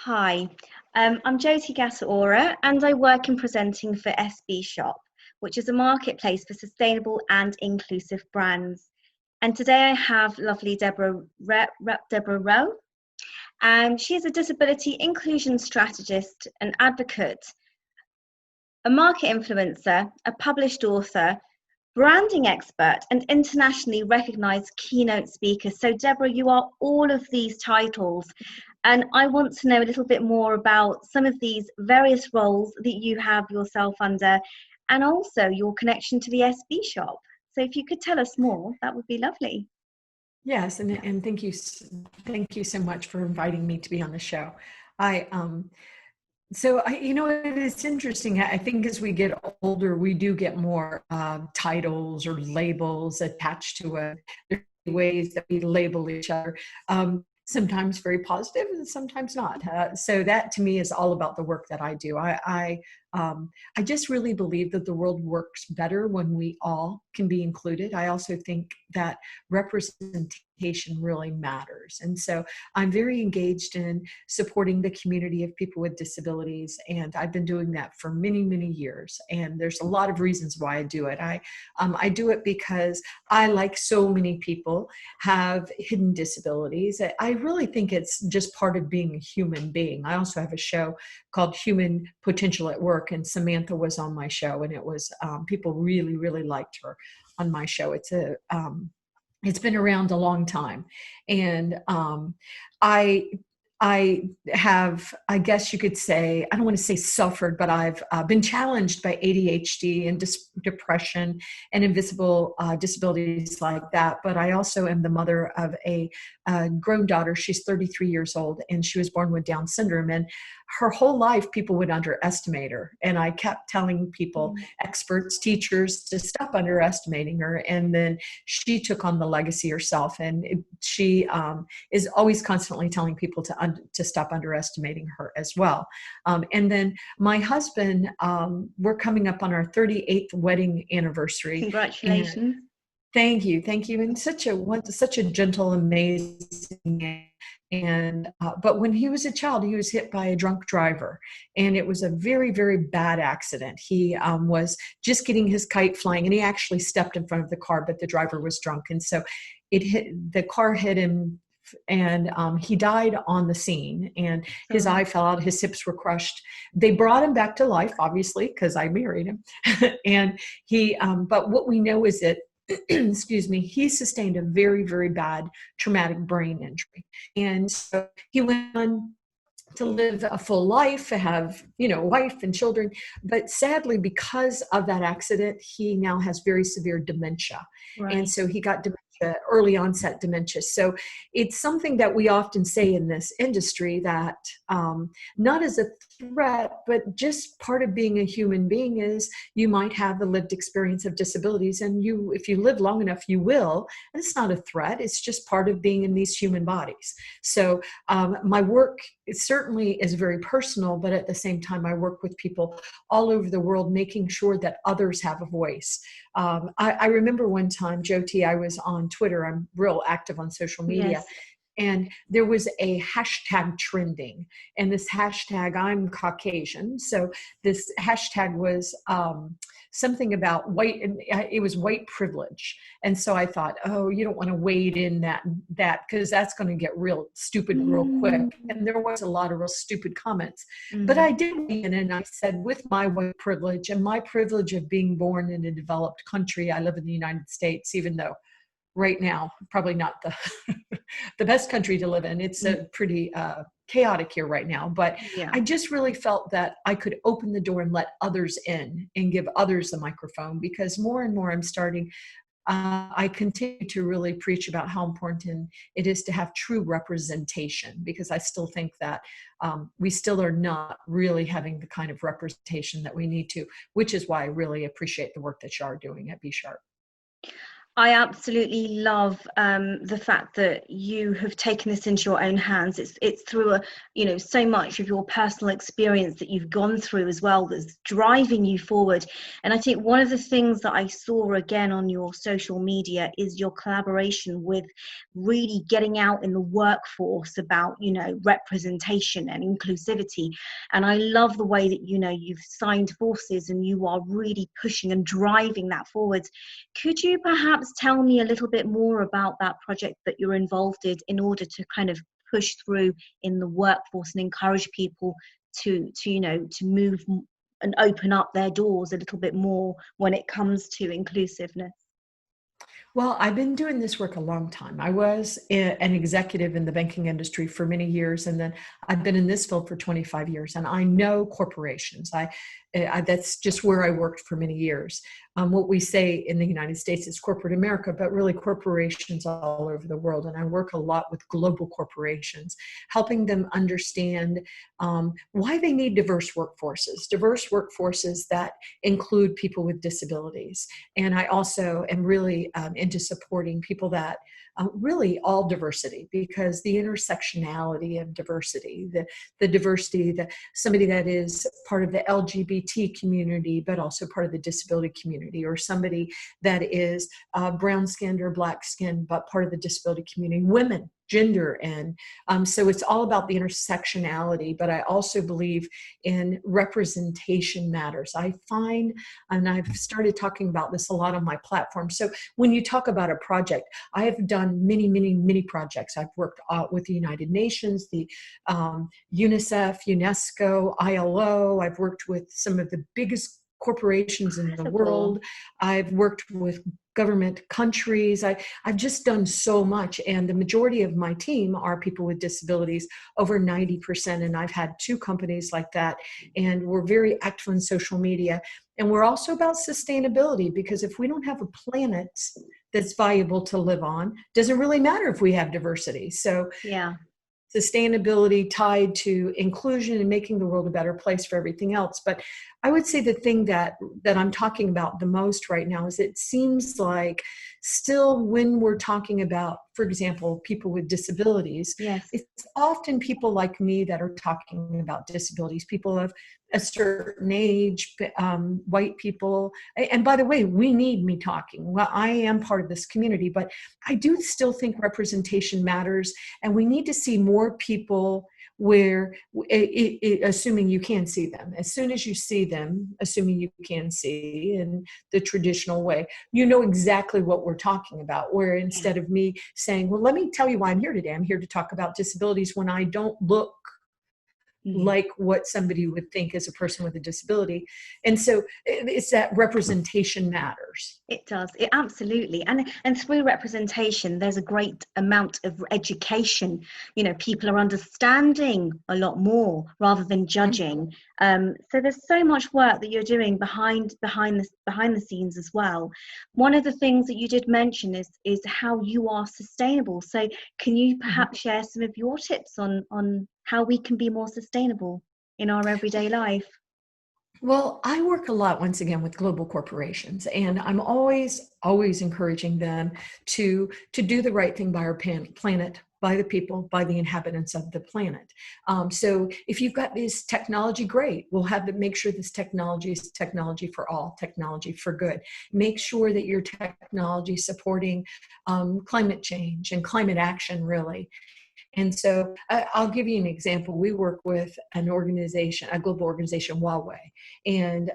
Hi, I'm Jyoti Gasaura and I work in presenting for SB Shop, which is a marketplace for sustainable and inclusive brands. And today I have lovely Debra Ruh, and she is a disability inclusion strategist, an advocate, a market influencer, a published author, branding expert, and internationally recognized keynote speaker. So, Deborah, you are all of these titles. And I want to know a little bit more about some of these various roles that you have yourself under, and also your connection to the SB Shop. So, if you could tell us more, that would be lovely. Yes, and thank you so much for inviting me to be on the show. I it's interesting. I think as we get older, we do get more titles or labels attached to it. There are ways that we label each other. Sometimes very positive and sometimes not. So that to me is all about the work that I do. I just really believe that the world works better when we all can be included. I also think that representation really matters. And so I'm very engaged in supporting the community of people with disabilities. And I've been doing that for many, many years. And there's a lot of reasons why I do it. I do it because I, like so many people, have hidden disabilities. I really think it's just part of being a human being. I also have a show called Human Potential at Work, and Samantha was on my show, and it was people really, really liked her on my show. It's been around a long time, and I I have, I guess you could say, I don't want to say suffered, but I've been challenged by ADHD and depression and invisible disabilities like that. But I also am the mother of a grown daughter. She's 33 years old, and she was born with Down syndrome. And her whole life, people would underestimate her. And I kept telling people, experts, teachers, to stop underestimating her. And then she took on the legacy herself. And she is always constantly telling people to stop underestimating her as well. And then my husband, we're coming up on our 38th wedding anniversary. Congratulations. Thank you. And such a gentle, amazing man. And but when he was a child, he was hit by a drunk driver, and it was a very, very bad accident. He was just getting his kite flying, and he actually stepped in front of the car, but the driver was drunk, and so the car hit him, and he died on the scene, and his eye fell out, his hips were crushed. They brought him back to life, obviously, because I married him. And he but what we know is that excuse me, he sustained a very, very bad traumatic brain injury. And so he went on to live a full life, have, wife and children. But sadly, because of that accident, he now has very severe dementia. Right. And so he got dementia, early onset dementia. So it's something that we often say in this industry that not as a threat, but just part of being a human being is you might have the lived experience of disabilities, and if you live long enough, you will. And it's not a threat. It's just part of being in these human bodies. So my work, it certainly is very personal, but at the same time, I work with people all over the world, making sure that others have a voice. I remember one time, Jyoti, I was on Twitter. I'm real active on social media. Yes. And there was a hashtag trending, and this hashtag, I'm Caucasian. So this hashtag was something about white, and it was white privilege. And so I thought, oh, you don't want to wade in that because that's going to get real stupid real quick. And there was a lot of real stupid comments. But I did weigh in, and I said, with my white privilege and my privilege of being born in a developed country, I live in the United States, even though right now, probably not the the best country to live in. It's a pretty chaotic here right now. But Yeah. I just really felt that I could open the door and let others in and give others the microphone, because more and more I'm starting, I continue to really preach about how important it is to have true representation, because I still think that we still are not really having the kind of representation that we need to, which is why I really appreciate the work that you are doing at B Sharp. I absolutely love the fact that you have taken this into your own hands. It's through so much of your personal experience that you've gone through as well that's driving you forward. And I think one of the things that I saw again on your social media is your collaboration with really getting out in the workforce about representation and inclusivity. And I love the way that you've signed forces and you are really pushing and driving that forward. Could you perhaps tell me a little bit more about that project that you're involved in order to kind of push through in the workforce and encourage people to move and open up their doors a little bit more when it comes to inclusiveness? Well, I've been doing this work a long time. I was an executive in the banking industry for many years, and then I've been in this field for 25 years, and I know corporations. That's just where I worked for many years. What we say in the United States is corporate America, but really corporations all over the world. And I work a lot with global corporations, helping them understand why they need diverse workforces that include people with disabilities. And I also am really into supporting people that really all diversity, because the intersectionality of diversity, the diversity, somebody that is part of the LGBT community, but also part of the disability community, or somebody that is brown skinned or black skinned, but part of the disability community, women, gender. And so it's all about the intersectionality, but I also believe in representation matters. I find, and I've started talking about this a lot on my platform. So when you talk about a project, I have done many projects. I've worked with the United Nations, the UNICEF, UNESCO, ILO. I've worked with some of the biggest corporations in the world. I've worked with government countries. I've just done so much. And the majority of my team are people with disabilities, over 90%. And I've had 2 companies like that. And we're very active on social media. And we're also about sustainability, because if we don't have a planet that's viable to live on, doesn't really matter if we have diversity. So Yeah. Sustainability tied to inclusion and making the world a better place for everything else. But I would say the thing that I'm talking about the most right now is it seems like still when we're talking about, for example, people with disabilities, Yes. it's often people like me that are talking about disabilities, people of a certain age, white people. And by the way, we need me talking. Well, I am part of this community, but I do still think representation matters. And we need to see more people where, assuming you can see them, as soon as you see them, assuming you can see in the traditional way, you know exactly what we're talking about. Where instead of me saying, well, let me tell you why I'm here today, I'm here to talk about disabilities, when I don't look like what somebody would think as a person with a disability. And so it's that representation matters. It does. It absolutely. And through representation, there's a great amount of education. People are understanding a lot more rather than judging. So there's so much work that you're doing behind the scenes as well. One of the things that you did mention is how you are sustainable. So can you perhaps share some of your tips on how we can be more sustainable in our everyday life? Well, I work a lot, once again, with global corporations, and I'm always encouraging them to do the right thing by our planet, by the people, by the inhabitants of the planet. So if you've got this technology, great. We'll have to make sure this technology is technology for all, technology for good. Make sure that your technology is supporting climate change and climate action, really. And so I'll give you an example. We work with an organization, a global organization, Huawei, and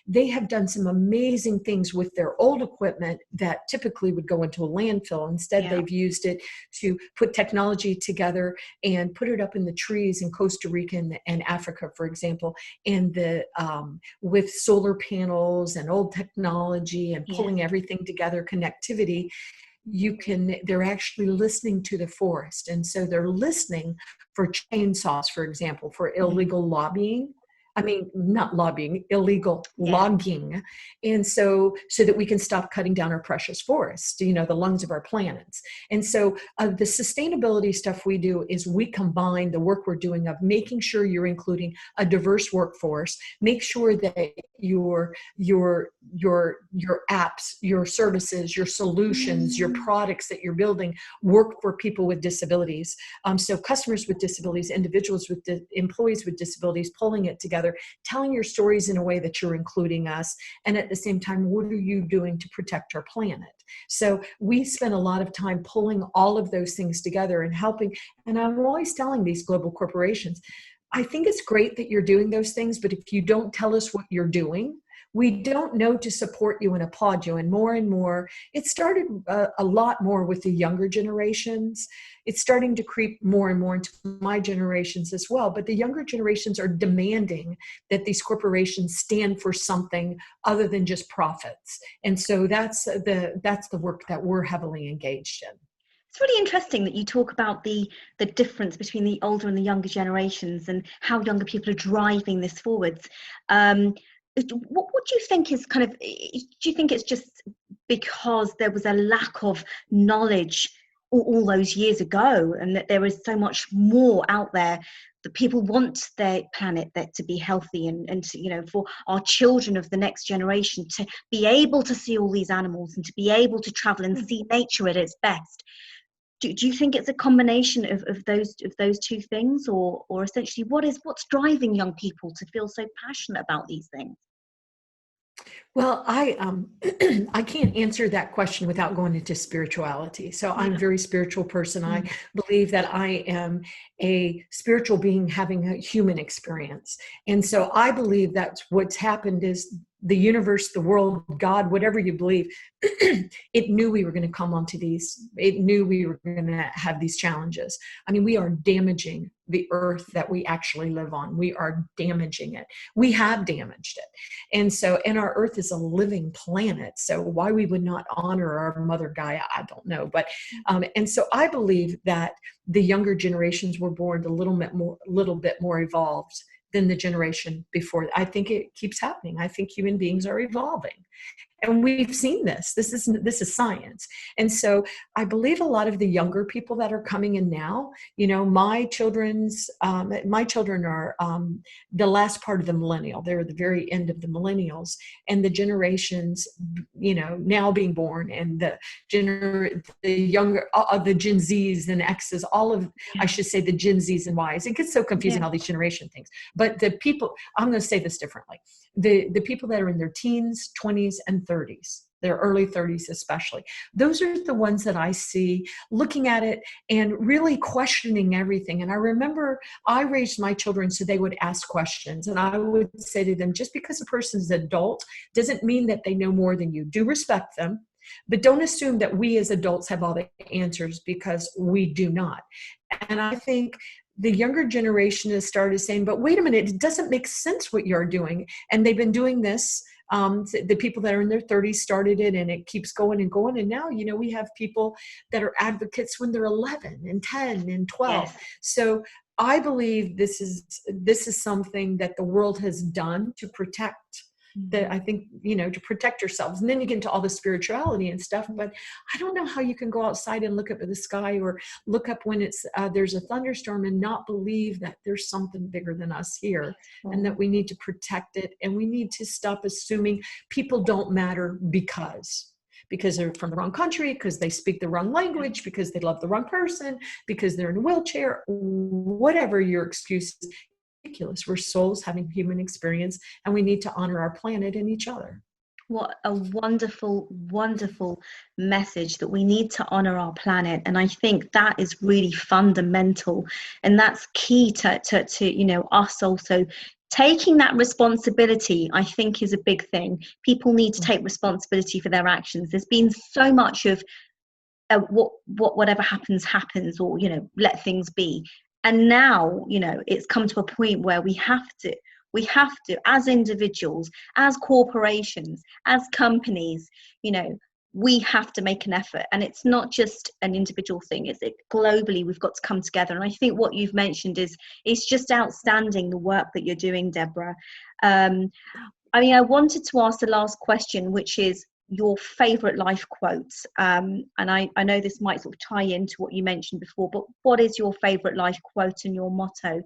they have done some amazing things with their old equipment that typically would go into a landfill. Instead, they've used it to put technology together and put it up in the trees in Costa Rica and Africa, for example, and with solar panels and old technology and pulling everything together, connectivity. They're actually listening to the forest. And so they're listening for chainsaws, for example, for illegal logging not lobbying, illegal logging. And so that we can stop cutting down our precious forests, the lungs of our planets. And so the sustainability stuff we do is we combine the work we're doing of making sure you're including a diverse workforce, make sure that your apps, your services, your solutions, your products that you're building work for people with disabilities. So customers with disabilities, individuals with employees with disabilities, pulling it together, telling your stories in a way that you're including us. And at the same time, what are you doing to protect our planet? So we spend a lot of time pulling all of those things together and helping. And I'm always telling these global corporations, I think it's great that you're doing those things, but if you don't tell us what you're doing, we don't know to support you and applaud you. And more, it started a lot more with the younger generations. It's starting to creep more and more into my generations as well. But the younger generations are demanding that these corporations stand for something other than just profits. And so that's the work that we're heavily engaged in. It's really interesting that you talk about the difference between the older and the younger generations and how younger people are driving this forwards. What do you think is do you think it's just because there was a lack of knowledge all those years ago, and that there is so much more out there, that people want their planet to be healthy and to, for our children of the next generation to be able to see all these animals and to be able to travel and see nature at its best? Do you think it's a combination of those two things, or essentially what's driving young people to feel so passionate about these things? Well, I I can't answer that question without going into spirituality. So I'm a very spiritual person. I believe that I am a spiritual being having a human experience. And so I believe that's what's happened is the universe, the world, God, whatever you believe, it knew we were going to come onto these. It knew we were going to have these challenges. I mean, we are damaging the earth that we actually live on. We are damaging it. We have damaged it. And our earth is a living planet. So why we would not honor our mother Gaia, I don't know. But, and so I believe that the younger generations were born a little bit more evolved than the generation before. I think it keeps happening. I think human beings are evolving. And we've seen this. This is science. And so I believe a lot of the younger people that are coming in now, my children are the last part of the millennial. They're the very end of the millennials, and the generations, now being born, and the younger, the Gen Zs and Xs, I should say the Gen Zs and Ys. It gets so confusing, all these generation things. But the people, I'm going to say this differently. The people that are in their teens, 20s, and 30s, their early 30s especially, those are the ones that I see looking at it and really questioning everything. And I remember I raised my children so they would ask questions. And I would say to them, just because a person is an adult doesn't mean that they know more than you. Do respect them, but don't assume that we as adults have all the answers, because we do not. And I think the younger generation has started saying, but wait a minute, it doesn't make sense what you're doing. And they've been doing this. The people that are in their 30s started it, and it keeps going and going. And now, we have people that are advocates when they're 11 and 10 and 12. Yes. So I believe this is something that the world has done to protect I think, to protect yourselves. And then you get into all the spirituality and stuff, but I don't know how you can go outside and look up at the sky or look up when there's a thunderstorm and not believe that there's something bigger than us here, and that we need to protect it. And we need to stop assuming people don't matter because they're from the wrong country, because they speak the wrong language, because they love the wrong person, because they're in a wheelchair, whatever your excuse is. Ridiculous. We're souls having human experience, and we need to honor our planet and each other. What a wonderful, wonderful message, that we need to honor our planet. And I think that is really fundamental, and that's key to us also taking that responsibility. I think is a big thing. People need to take responsibility for their actions. There's been so much of whatever happens, or let things be. And now, it's come to a point where we have to, as individuals, as corporations, as companies, we have to make an effort, and it's not just an individual thing, globally we've got to come together. And I think what you've mentioned is it's just outstanding, the work that you're doing, Deborah. I mean, I wanted to ask the last question, which is your favorite life quotes. And I know this might sort of tie into what you mentioned before, but what is your favorite life quote and your motto,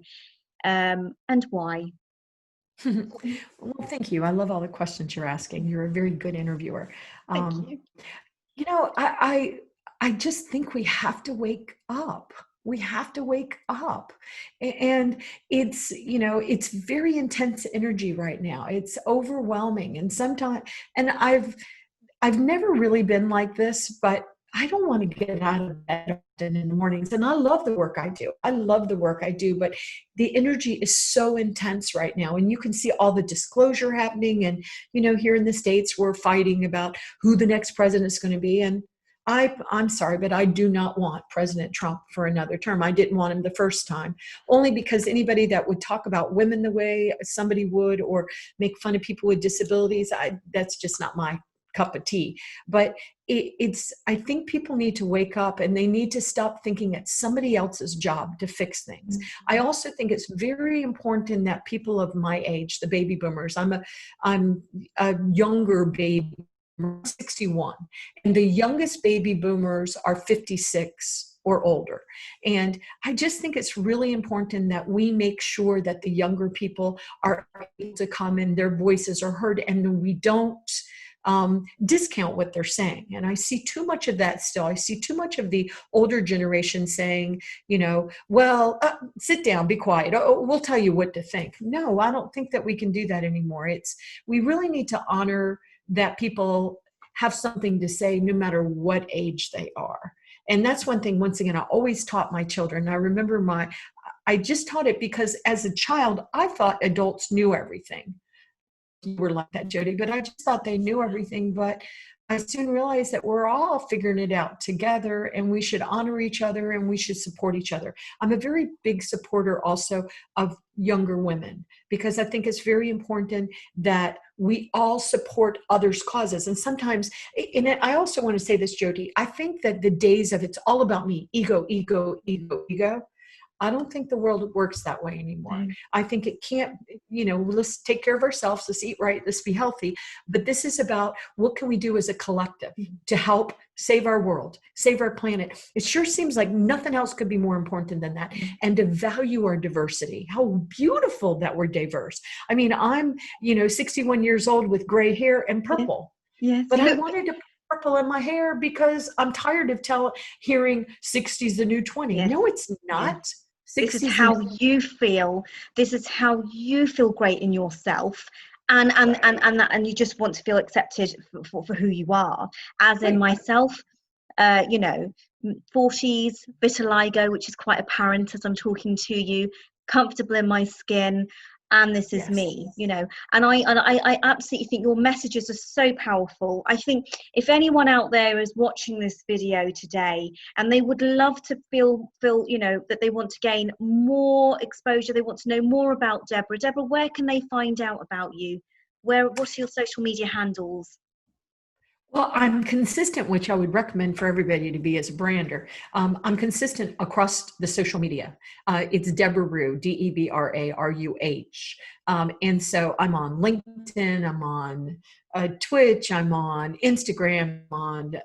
and why? Well, thank you. I love all the questions you're asking. You're a very good interviewer. Thank you. You know, I just think we have to wake up. We have to wake up. And it's, you know, it's very intense energy right now. It's overwhelming. And sometimes, and I've never really been like this, but I don't want to get out of bed often in the mornings. And I love the work I do. I love the work I do, but the energy is so intense right now. And you can see all the disclosure happening. And, you know, here in the States, we're fighting about who the next president is going to be. And I'm sorry, but I do not want President Trump for another term. I didn't want him the first time, only because anybody that would talk about women the way somebody would, or make fun of people with disabilities, that's just not my cup of tea. But I think people need to wake up, and they need to stop thinking it's somebody else's job to fix things. I also think it's very important that people of my age, the baby boomers, I'm a younger baby, 61, and the youngest baby boomers are 56 or older. And I just think it's really important that we make sure that the younger people are able to come and their voices are heard, and we don't discount what they're saying. And I see too much of that still. I see too much of the older generation saying, you know, well, sit down, be quiet. Oh, we'll tell you what to think. No, I don't think that we can do that anymore. We really need to honor that people have something to say no matter what age they are. And that's one thing, once again, I always taught my children. I remember I just taught it because as a child, I thought adults knew everything. You were like that, Jody, but I just thought they knew everything. But I soon realized that we're all figuring it out together, and we should honor each other, and we should support each other. I'm a very big supporter also of younger women, because I think it's very important that we all support others' causes. And sometimes, and I also want to say this, Jody, I think that the days of it's all about me, ego, ego, ego, ego, I don't think the world works that way anymore. I think it can't, you know, let's take care of ourselves, let's eat right, let's be healthy. But this is about what can we do as a collective to help save our world, save our planet. It sure seems like nothing else could be more important than that. And to value our diversity. How beautiful that we're diverse. I mean, I'm, you know, 61 years old with gray hair and purple. Yes. But I wanted to put purple in my hair because I'm tired of hearing 60's the new 20. Yes. No, it's not. Yes. This is how you feel. This is how you feel great in yourself, and you just want to feel accepted for who you are. As in myself, you know, 40s, vitiligo, which is quite apparent as I'm talking to you, comfortable in my skin, and this is me, you know. And I absolutely think your messages are so powerful. I think if anyone out there is watching this video today and they would love to feel you know, that they want to gain more exposure, they want to know more about Deborah, where can they find out about you? What are your social media handles? Well, I'm consistent, which I would recommend for everybody to be as a brander. I'm consistent across the social media. It's Debra Ruh, Debraruh. And so I'm on LinkedIn, I'm on Twitch, I'm on Instagram, on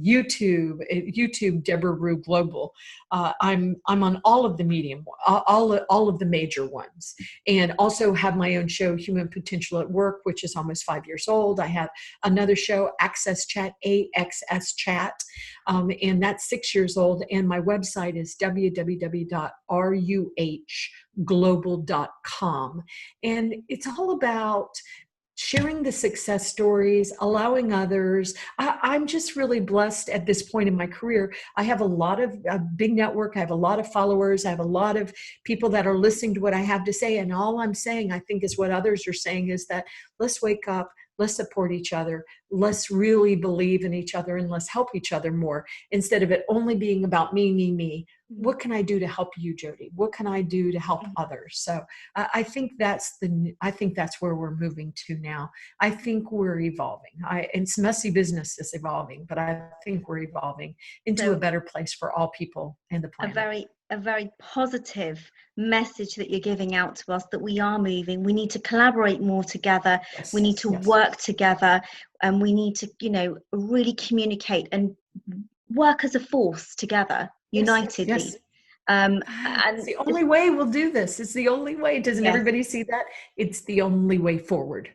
YouTube, Debra Ruh Global. I'm on all of the medium, all of the major ones, and also have my own show, Human Potential at Work, which is almost 5 years old. I have another show, Access Chat, AXS Chat, and that's 6 years old. And my website is www.ruhglobal.com. And it's all about sharing the success stories, allowing others. I'm just really blessed at this point in my career. I have a big network. I have a lot of followers. I have a lot of people that are listening to what I have to say. And all I'm saying, I think, is what others are saying, is that let's wake up, let's support each other, let's really believe in each other, and let's help each other more, instead of it only being about me, me, me. What can I do to help you, Jody? What can I do to help others? So I think I think that's where we're moving to now. I think we're evolving. It's messy business is evolving, but I think we're evolving into a So better place for all people and the planet. a very positive message that you're giving out to us, that we are moving. We need to collaborate more together. We Yes, need to yes, work together, and we need to, you know, really communicate and work as a force together, yes, unitedly. yes. It's And the only way we'll do this. It's the only way. Doesn't yes, everybody see that? It's the only way forward.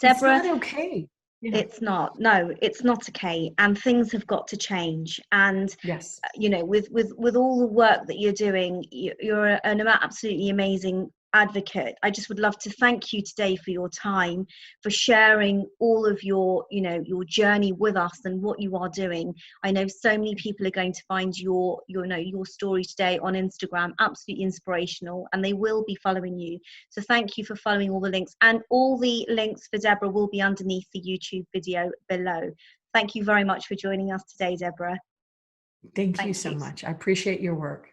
It's Deborah, not okay. Yeah. it's not. No, it's not okay. And things have got to change. And Yes. you know, with all the work that you're doing, you're an absolutely amazing advocate. I just would love to thank you today for your time, for sharing all of your, you know, your journey with us and what you are doing. I know so many people are going to find your know, your story today on Instagram absolutely inspirational, and they will be following you. So thank you for following all the links, and all the links for Deborah will be underneath the YouTube video below. Thank you very much for joining us today, Deborah. Thank you Thank so you. much. I appreciate your work.